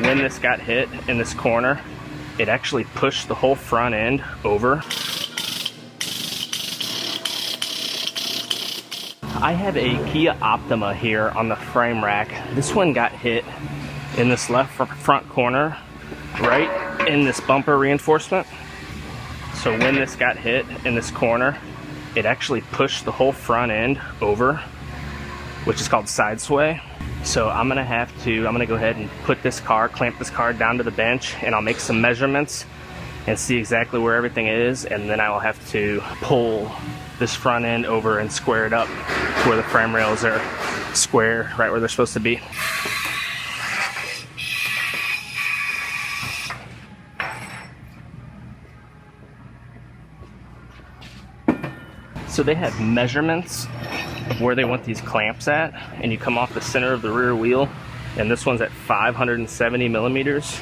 when this got hit in this corner, it actually pushed the whole front end over. I have a Kia Optima here on the frame rack. This one got hit in this left front corner, right in this bumper reinforcement. So when this got hit in this corner, it actually pushed the whole front end over, which is called side sway. So I'm gonna go ahead and put this car, clamp this car down to the bench, and I'll make some measurements and see exactly where everything is, and then I will have to pull this front end over and square it up to where the frame rails are square, right where they're supposed to be. So they have measurements of where they want these clamps at, and you come off the center of the rear wheel, and this one's at 570 millimeters,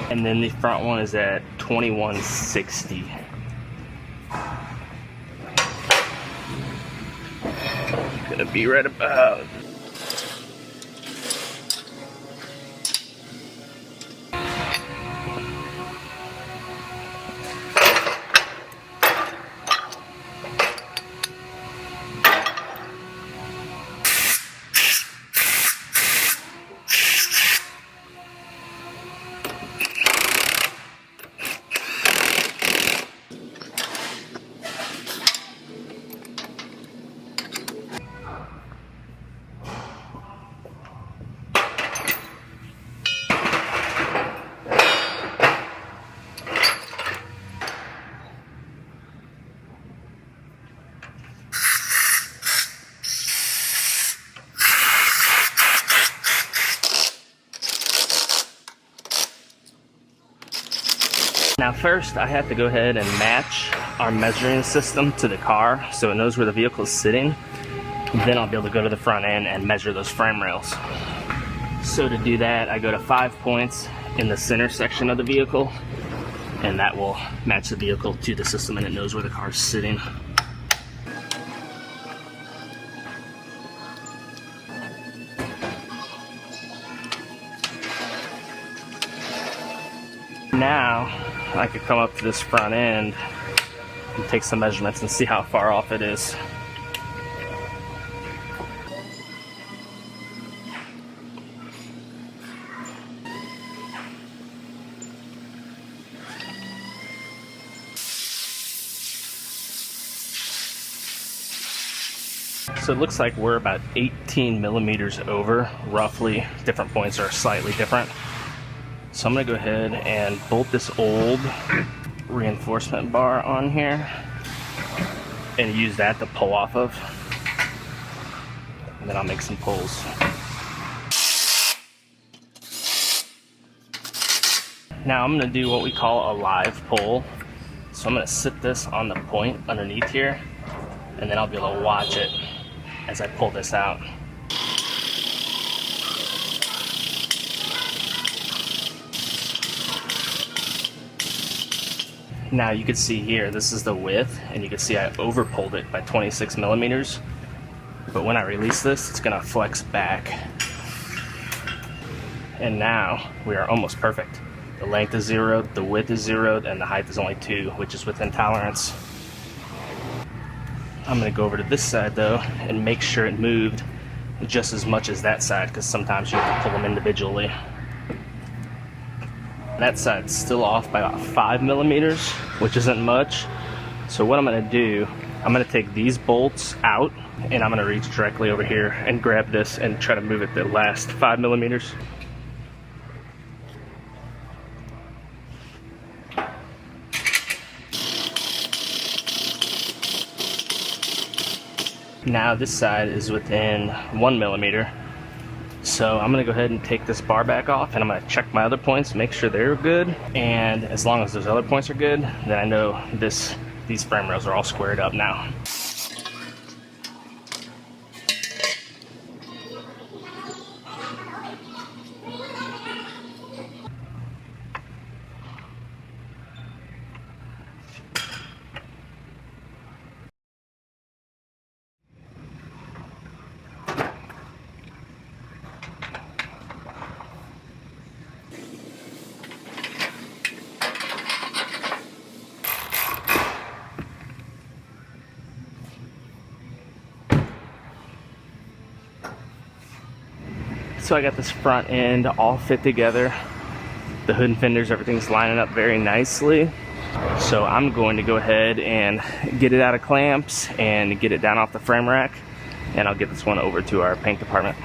and then the front one is at 2160. Gonna be right about Now first, I have to go ahead and match our measuring system to the car so it knows where the vehicle is sitting. Then I'll be able to go to the front end and measure those frame rails. So to do that, I go to 5 points in the center section of the vehicle, and that will match the vehicle to the system, and it knows where the car is sitting. Now, I could come up to this front end and take some measurements and see how far off it is. So it looks like we're about 18 millimeters over, roughly. Different points are slightly different. So I'm gonna go ahead and bolt this old reinforcement bar on here and use that to pull off of. And then I'll make some pulls. Now I'm gonna do what we call a live pull. So I'm gonna sit this on the point underneath here, and then I'll be able to watch it as I pull this out. Now you can see here, this is the width, and you can see I over pulled it by 26 millimeters. But when I release this, it's gonna flex back. And now we are almost perfect. The length is zeroed, the width is zeroed, and the height is only 2, which is within tolerance. I'm gonna go over to this side though and make sure it moved just as much as that side, because sometimes you have to pull them individually. That side's still off by about 5 millimeters, which isn't much. So what I'm gonna do, I'm gonna take these bolts out, and I'm gonna reach directly over here and grab this and try to move it the last 5 millimeters. Now this side is within 1 millimeter. So I'm gonna go ahead and take this bar back off, and I'm gonna check my other points, make sure they're good. And as long as those other points are good, then I know these frame rails are all squared up now. So I got this front end all fit together. The hood and fenders, everything's lining up very nicely. So I'm going to go ahead and get it out of clamps and get it down off the frame rack, and I'll get this one over to our paint department.